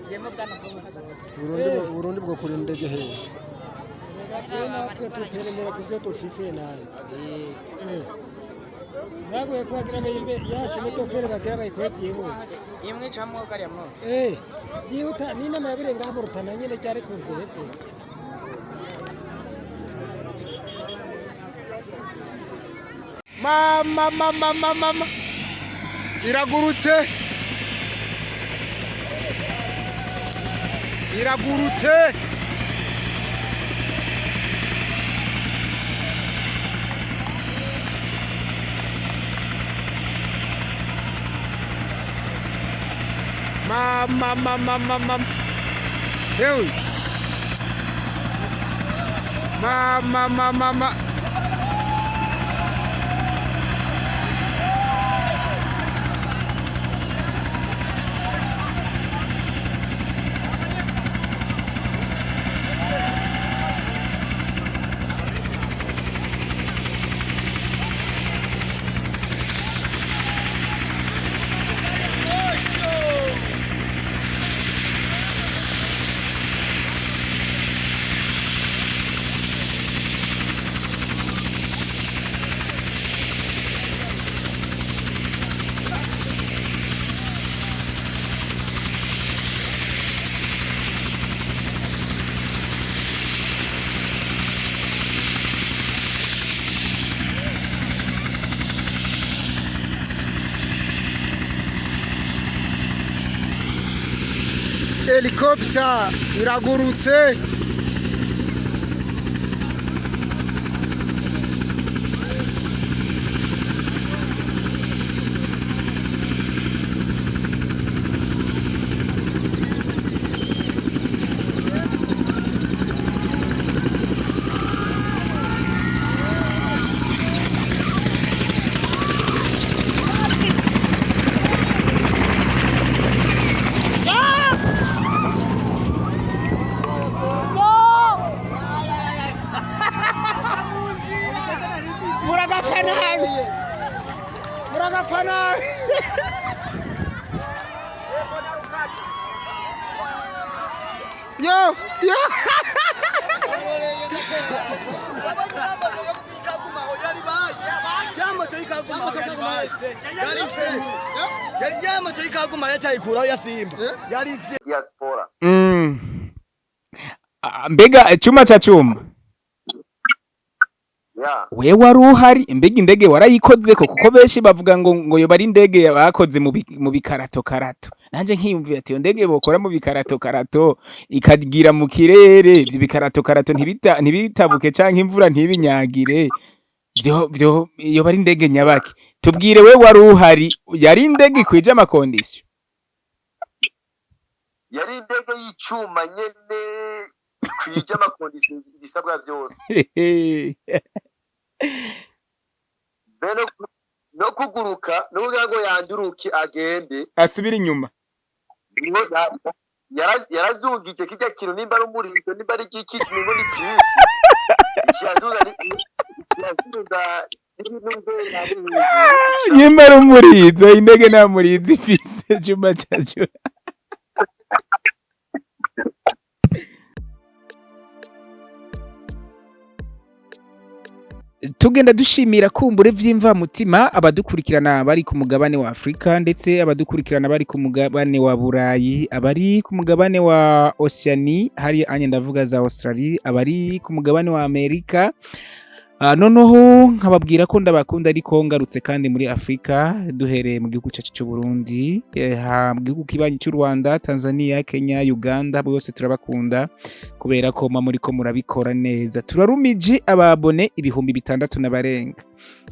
zemo bwana Burundi bwo kuri ndege he natwe tuteremera kuvyo dufise nayo naguye kubagira bayimbe yashe mutofere bagira bayikore byihuta imwe camwo kari amwo byihuta ni nama yabirenga mu rutana nyene cyari kuguhetse mama iragurutse mama Deus mama helicopter iragurutse muragapana yo diaspora mbega chuma cha chuma we wari uhari mbega indege warayikozeko kuko benshi bavuga ngo yo bari indege bakoze mu bikarato karato nanje nkiyumviye ati yo ndege bokora mu bikarato karato ikagira mu kirere ivyo bikarato karato ntibitabuke canke imvura ntibinyagire byo yo bari indege nyabaki tubwire we wari uhari yari indege ikwije amakondisyo yari indege y'icuma nyene ikwije amakondisyo bisabwa byose beno no kuguruka no kugira ngo yanduruke agende asubira inyuma yarazungije kijya kintu nimba ari umurizo nimba ari iki ngo ni plus nimba ari umurizo indege nta murizo ifise chuma chacho tugenda dushimira kumbure vy'imva mutima abadukurikirana bari ku mugabane wa Afrika ndetse abadukurikirana bari ku mugabane wa Burayi abari ku mugabane wa Oceania hari anye ndavuga za Australia abari ku mugabane wa Amerika noneho nkababwira ko ndabakunda ariko ngarutse kandi muri Afrika duhereye mu gihugu cyacu cy'u Burundi mu gihugu kibanyi cy'u Rwanda Tanzania Kenya Uganda bose turabakunda kubera ko muri ko murabikora neza turarumije ababone ibihumbi 6 n'abarenga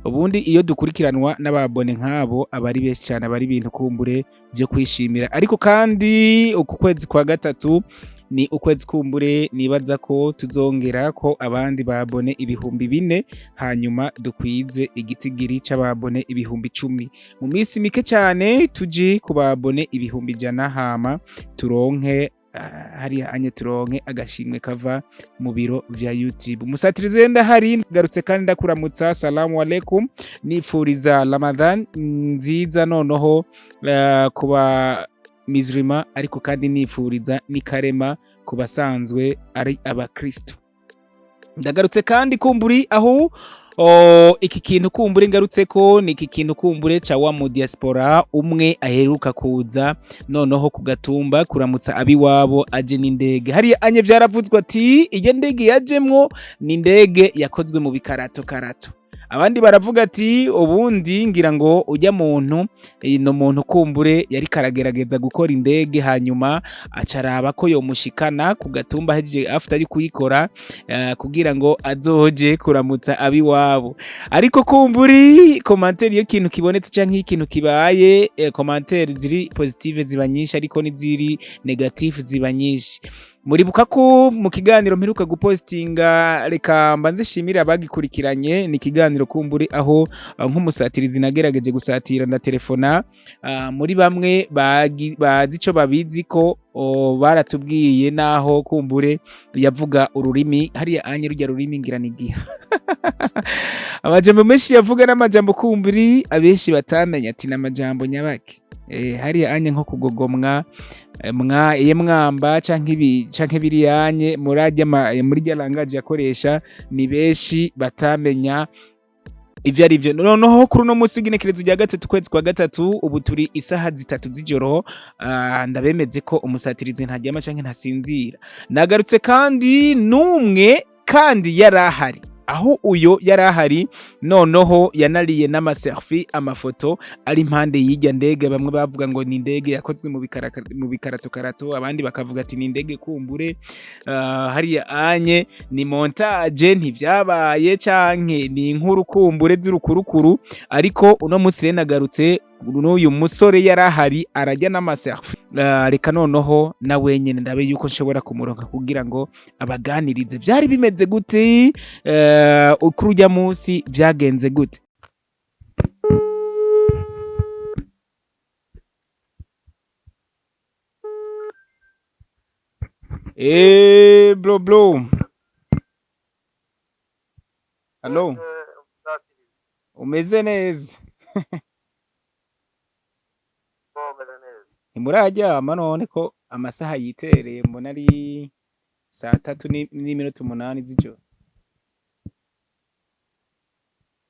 ubundi iyo dukurikiranwa n'ababone nk'abo abari benshi cyane abari ibintu kumbure byo kwishimira ariko kandi uku kwezi kwa gatatu ni ukwezi kumbure nibaza ko tuzongera ko abandi babone ibihumbi 4 hanyuma dukwize igitigiri c'ababone ibihumbi 10 mu minsi mike cyane tuji kubabone ibihumbi 100 hama turonke hari anye turonke agashimwe kava mu biro vya YouTube musatirize ndahari garutse kandi ndakuramutsa salamu alaikum nifuriza Ramadan nziza noneho kuba musulman ariko kandi nifuriza n'ikarema ku basanzwe ari abakristo. Ndagarutse kandi kumburi aho iki kintu kumbure ngarutse ko ni iki kintu kumbure ca wa mu diaspora umwe aheruka kuza noneho ku Gatumba kuramutsa abiwabo aje n'indege. Hariya anye vyaravuzwe ati iyo ndege yajemwo ni indege yakozwe mu bikarato karato. Abandi baravuga ati ubundi ngira ngo ujya muntu no muntu kumbure yari karagerageza gukora indege hanyuma acaraba ko yomushikana ku Gatumba heje after ari kuyikora kugira ngo azoje kuramutsa abiwabo. Ariko kumburi commentaire iyo kintu kibonetse canke ikintu kibaye commentaire ziri positive ziba nyinshi ariko n'iziri negative ziba nyinshi. Muribuka ko mu kiganiro mperuka gupostinga reka mbanze shimira abagikurikiranye ni kiganiro kumburi aho nk'umusatirizi nagerageje gusatira na telefona muri bamwe bazi ico babizi ko baratubwiye naho kumbure yavuga ururimi hariya anye rujya rurimi ngira nigiha amajambo menshi yavuga n'amajambo kumburi abenshi batamenya ati n'amajambo nyabaki hariya anye nko kugogomwa mwamba canke biriyanye muri rya langaje yakoresha ni benshi batamenya ivyo ari vyo. Noneho kuri uno musi w'igenekerezo rya gatatu kwezi kwa gatatu ubu turi isaha 3 z'ijoro ndabemeze ko umusatirizi ntaryama canke ntasinzira. Nagarutse kandi numwe kandi yarahari aho uyo yarahari noneho yanariye n'amaselfie amafoto ari impande y'ijya ndege. Bamwe bavuga ngo ni indege yakozwe mu bikarato karato, abandi bakavuga ati ni indege kumbure hariya anye ni montage ntivyabaye canke ni inkuru kumbure z'urukurukuru. Ariko uno musi rero nagarutse n'uyu musore yarahari arajya n'amaselfie reka noneho na wenyene ndabe yuko nshobora kumuronka kugira ngo abaganirize vyari bimeze gute ukurujya munsi vyagenze gute. Bro Hello umeze neza Ntimuraryama none ko amasaha yitereye mbona ari 3:08 z'ijoro.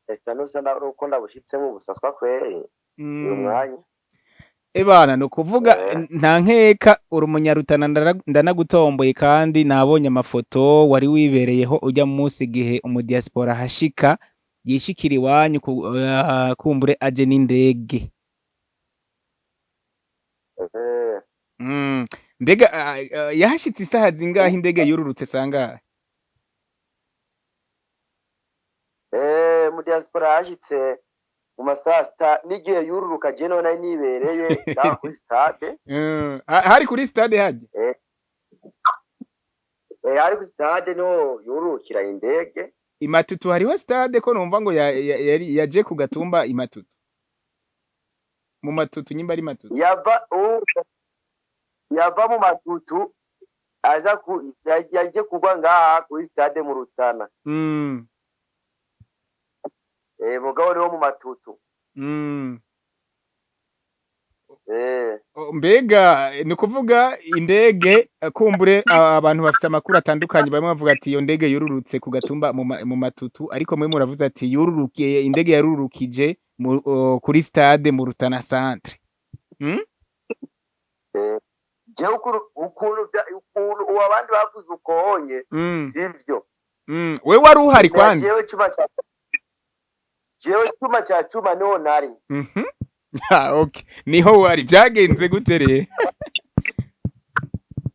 Esta no sana uko ndabushitsemo ubusaswa kweye uyu mwanya. Ebana no kuvuga nta nkeka urumunyarutana ndanagutomboye kandi nabonye amafoto wari wibereyeho ujya munsi gihe umudiaspora hashika yishikira iwanyu kumbure aje n'indege. Mbega yahashitse isaha zingahe indege yururutse sangahe? Mu diaspora hashitse mu masaha n'igihe yururuka je none nibereye kuri stade. Hari kuri stade haje? Hari kuri stade no yurukira indege. Imatutu hariho stade ko numva ngo yaje ku Gatumba imatutu. Mu matutu nyimba ari matutu. Yava mu matutu aza yaje kugwa ngaha kuri stade mu Rutana. Mugabo rero mu matutu. Mbega ni kuvuga indege kumbure abantu bafite amakuru atandukanye bamwe bavuga ati iyo ndege yururutse ku Gatumba mu matutu ariko mwe muravuze ati yururukiye indege yarurukije kuri stade mu Rutana centre. Je ukuntu abandi bavuze ukonye sivyo. We wari uhari kwanza? Jewe chuma niho nari. Okay. Niho wari byagenze gute rero?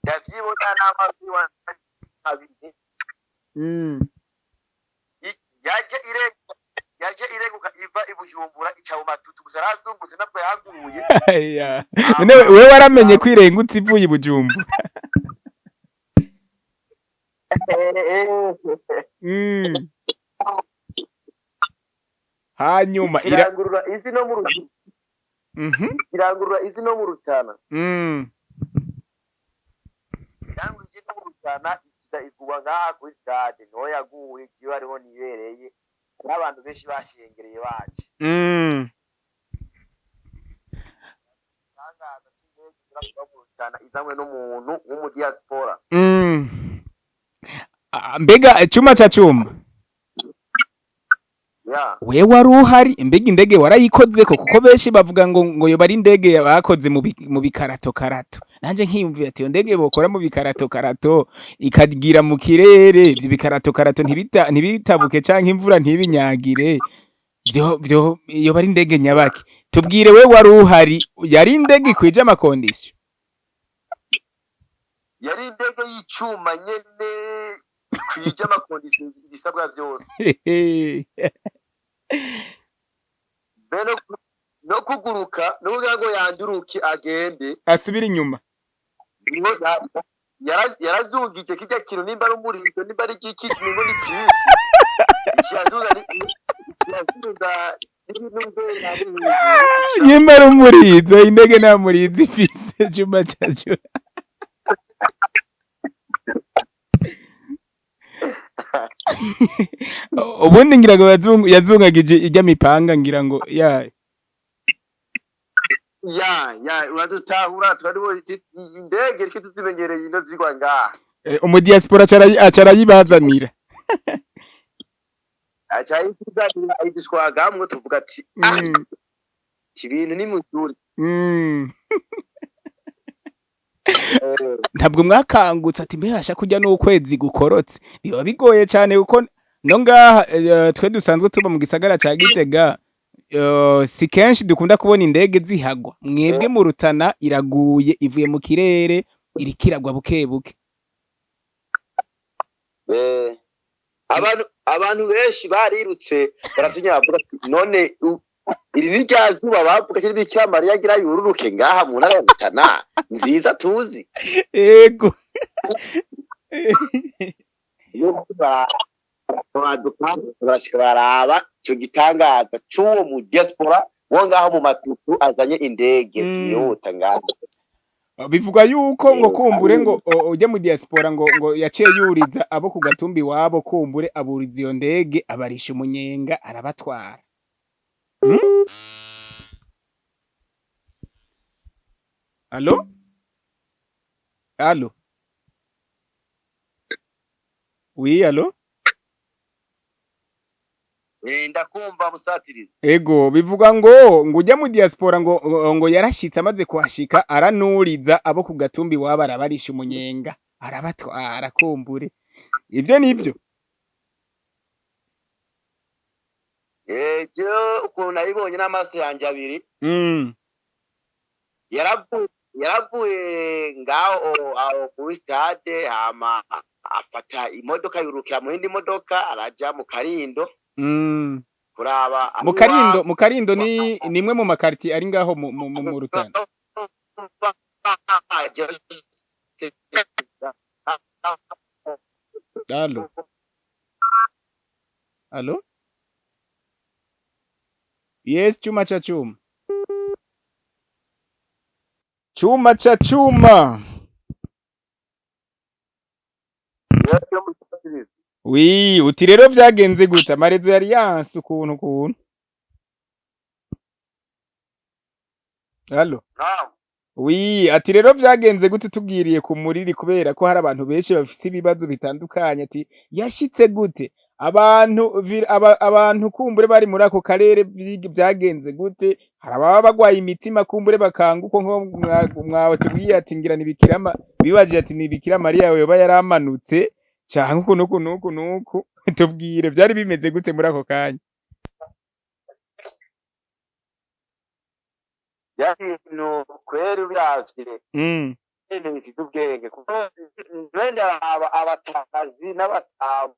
Yavyibona n'amazi wa abiri. Yaje ireguka iva ibujumbura ica mu matutu gusa razungutse nabwo yahaguye. We waramenye kwirengutse ivuye ibujumbura. Hanyuma irangurura izi no mu Rutana. Irangurura izi no mu Rutana. Iranguruje no mu Rutana ikida iguwa ngaha kuri stade no yaguye kiyo hariho nibereye n'abantu benshi bashengereye baje. cyane izanywe n'umuntu w'umu diaspora. Mbega Cuma cha Cuma Yeah. we wari uhari mbega indege warayikoze ko kuko benshi bavuga ngo yo bari indege bakoze mu bikarato karato nanje nkiyumvira ati yo ndege bokora mu bikarato karato ikagira mu kirere ivyo bikarato karato ntibitabuke canke imvura ntibinyagire byo yo bari indege nyabaki tubwire we wari uhari yari indege kwije amakondisyo Yari indege y'icuma nyene kwije amakondisyo bisabwa byose. Beno no kuguruka no kugira ngo yanduruke agende asubira inyuma yarazungije kijya kintu nimba ari umurizo nimba ari ikiki ngo ni pisi ikiyazuza nimba ari umurizo indege nta murizo ifise Cuma cha Cuma ubundi ngira ngo yazungagije ijya mipanga ngira ngo ya uradutahura twaribo indege rike tuzimenyereye ino zigwa ngaha umu diaspora acara yibazanira acaye kuzanira idishwagamwe tuvuga ati ibintu ni muzuri ntabwo mwakangutse ati mbehasha kujya n'ukwezi gukorotse biba bigoye cyane kuko no ngaha twe dusanzwe tuba mu gisagara ca Gitega si kenshi dukunda kubona indege zihagwa mwebwe mu Rutana iraguye ivuye mu kirere irikiragwa bukebuke abantu benshi barirutse baratinya bavuga ati none iri ni rya zuba bavuga kiri Bikira Mariya agira yururuke ngaha mu ntara ya Rutana nziza tuzi ego baraba icyo gitangaza cy'uwo mu diaspora wo ngaho mu matutu azanye indege yihuta ngaho bivuga yuko ngo kumbure ngo ujye mu diaspora ngo yaciye yuriza abo ku gatumbi wabo kumbure aburiza iyo ndege abarisha umunyenga arabatwara Allo? Allo? Oui, allo? Ndakumva musatiriza. Ego, bivuga ngo ujya mu diaspora ngo yarashitse amaze kuhashika aranuriza abo ku gatumbi waba arabarisha umunyenga arabatwara kumbure. Ivyo nivyo. Ukuntu nabibonye n'amaso yanjye abiri. Yaravuye ngaho aho kuri stade hama afata imodoka yurukira mu yindi modoka araja mu Karindo. Kuraba mu Karindo ni nimwe mu makarti ari ngaho mu Rutana. Allo? Allo? Yes, Cuma cha Cuma. Cuma cha Cuma. Oui, uti rero vyagenze gute amarezo yari yanse ukuntu. Allo? Oui, ati rero vyagenze gute tubwiriye ku muriri kubera ko hari abantu benshi bafite ibibazo bitandukanye ati yashitse gute abantu kumbure bari muri ako karere vyagenze gute harababa bagwaye imitima kumbure bakanguko nko mwawe tubwiye ati ngira nibikirama bibaje ati nibikira Mariya yoba yaramanutse cyangwa nuku tubwire byari bimeze gute muri ako kanya no kweri ubiravye ibintu bifite ubwenge kuko wenda abatakazi n'abatama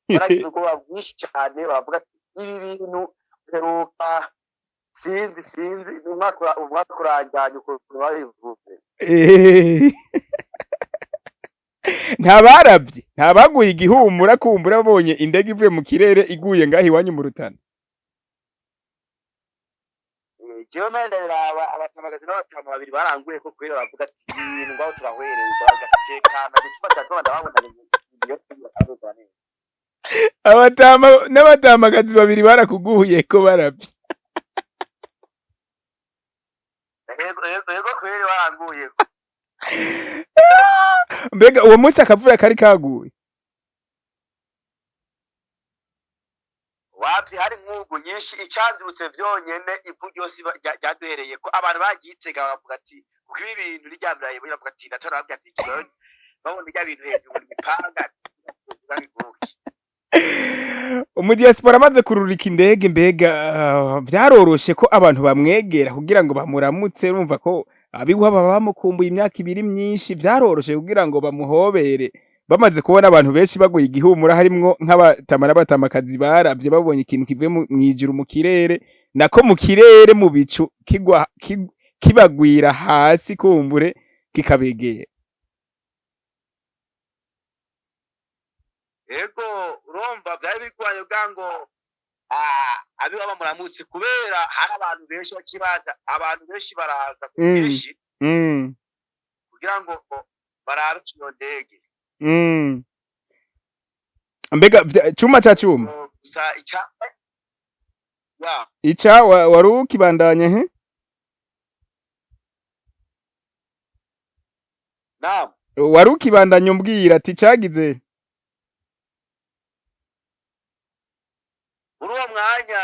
baragize ubwoba bwinshi cyane bavuga ati ibi bintu peruka sinzi umwaka urajyanye ukuntu babivuze ntabarabye ntabaguye igihumura kumbura babonye indege ivuye mu kirere iguye ngaho iwanyu mu Rutana jewe mende biraba abatamagazi n'abatama babiri baranguye ko kwera bavuga ati ibintu ngaho turahwereye bagatekana gifata ko ndababona iyo tubirane abatama n'abatamagazi babiri barakuguye ko barabye yego kweri waranguye. mbega uwo munsi akavura kari kaguye Wapi hari nk'ugu nyinshi icyandurutse byonyene ivu ryose ryaduhereye ko abantu bagitega bavuga ati kuko ibi bintu ryambiraye bavuga ati natora bavuga ati kibaye babona ibya bintu hejuru mu mipanga umudiaspora amaze kururika indege mbega byaroroshe ko abantu bamwegera kugira ngo bamuramutse urumva ko abigwa baba bamukumbuye imyaka ibiri myinshi byaroroshe kugira ngo bamuhobere bamaze kubona abantu benshi baguye igihumura harimwo nk'abatama n'abatamakazi baravye babonye ikintu kivuye mwijuru mu kirere nako mu kirere mu bicu kibagwira hasi kumbure kikabegera. Ego urumva byari bigwaye gango abiwa bamuramutse kubera hari abantu benshi bakibaza abantu benshi baraza kubishi kugira ngo barabe iyo ndege. Mbega chuma cha chuma Sa ya ica wari ukibandanya he naam wari ukibandanya umbwira ati cagize muri uwo mwanya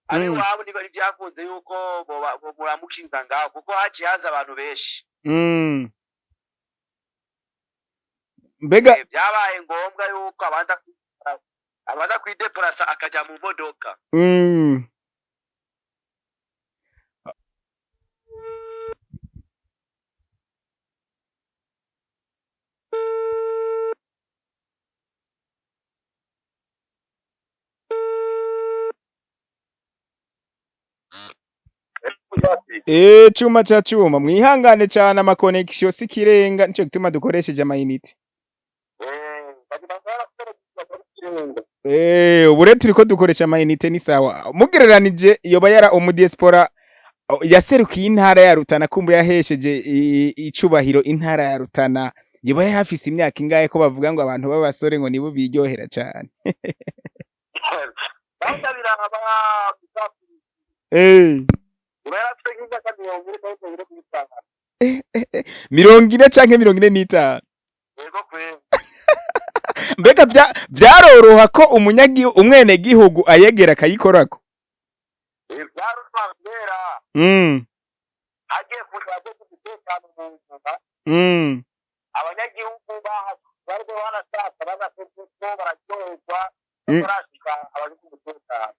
ari wabo niba ari byakunze yuko muramukinga ngaho kuko haciye haza abantu benshi mbega byabaye ngombwa yuko abanda kwideplasa akaja mu modoka. Chuma cha chuma mwihangane cyane ama connection sikirenga nico gituma dukoresheje amayinite. Ubure turiko dukoresha amayinite ni sawa mugereranije yoba yara umudiaspora yaserukiye intara ya Rutana kumbu yahesheje icubahiro intara ya Rutana yoba yari hafise imyaka ingahe ko bavuga ngo abantu b'abasore ngo nibo biryohera cyane. Mirongo ine canke 45. Mbega byaroroha ko umwene gihugu ayegera akayikorako. Hagiye kuzaje umutekano mu nzira. Abanyagihugu bari barasaka bagaseruka bararyoherwa barashika abari ku mutekano.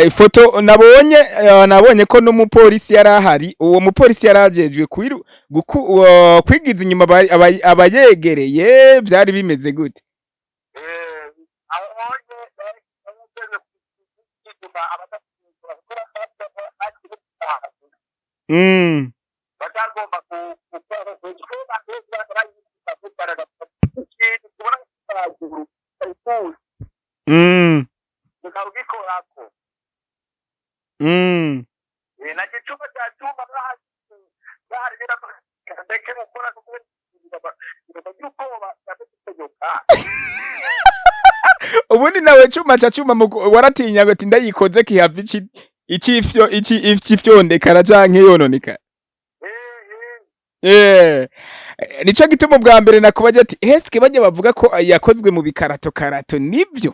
Ifoto nabonye ko n'umupolisi yarahari uwo mupolisi yarajejwe kwigiza inyuma abayegereye byari bimeze gute ubundi nawe cuma cha cuma waratinya ngo ndayikoze kihava icifyondekara canke yononeka nico gituma bwa mbere nakubaje ati eske bajye bavuga ko yakozwe mu bikarato karato nivyo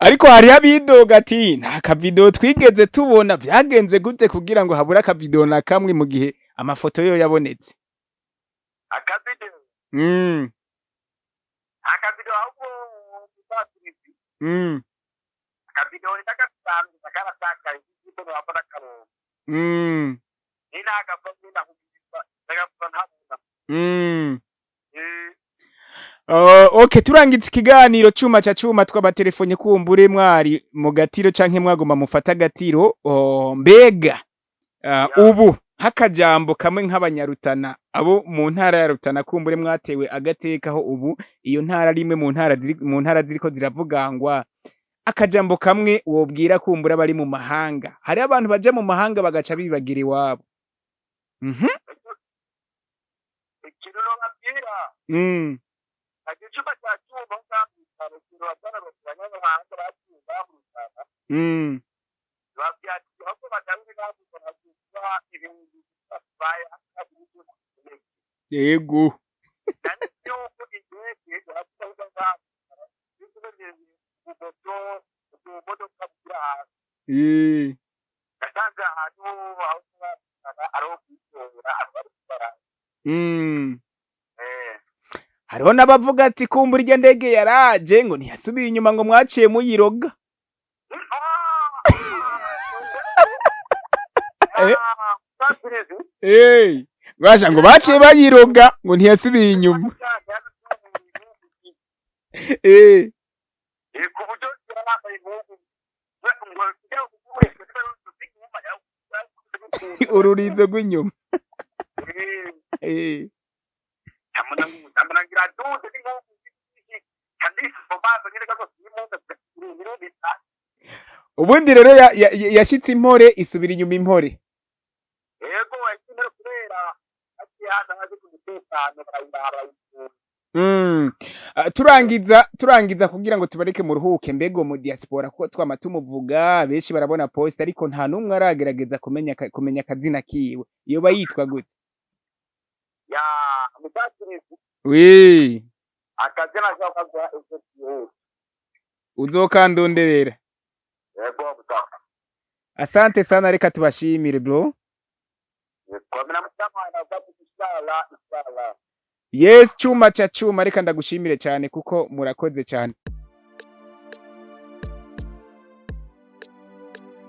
ariko hari abidoga ati nta kavideo twigeze tubona byagenze gute kugira ngo habura akavideo na kamwe mu gihe amafoto yo yabonetse akavideo ahubwo bisatirizi akavideo ndakasanzwe ndakataka ibyo bapana karo ina agafoto ndakubisa ndakafana ntabona okay turangitse ikiganiro cuma cha cuma tw'abatelefone kumbure mwari mu gatiro canke mwagoma mufata agatiro mbega ubu hakajambo kamwe nk'abanyarutana abo mu ntara ya Rutana kumbure mwatewe agatekaho ubu iyo ntara rimwe mu ntara ziriko ziravugangwa akajambo kamwe wobwira kumbura bari mu mahanga hari abantu baje mu mahanga bagaca bibagira iwabo muhira Mm. igicupa cya cyuma cyangwa kiro batana batanya hanze bacyumba mu Rwanda Mm. babyakira ko batanze n'aho bakora ibintu baya akabije Yego. kandi yuko indege yatanga ngamba ubuto ubumodoka bwa katanga ahantu aho ari kwitora abara hariho n'abavuga ati kumbura irya ndege yaraje ngo ntiyasubiye inyuma ngo mwaciye muyiroga. Basha ngo baciye bayiroga ngo ntiyasubiye inyuma. kuburyo yarabaye nk'ubu Ururizo rw'inyuma. Ubundi rero yashitse impore isubira inyuma impore. yego ikimero kubera ati hada haje kumutekano barayibara. Turangiza kugira ngo tubareke mu ruhuke mbego mu diaspora ko twama tumuvuga benshi barabona post ariko nta numwe aragerageza kumenya akazina kiwe iyo bayitwa gute ya mutakirizi we akazina cyakagwa ese uzokandonderera. yego butaka Asante sana, reka tubashimire bro. kwa mina mtamana kwa inshallah. Yes, Chuma cha Chuma, reka ndagushimire cyane kuko murakoze cyane.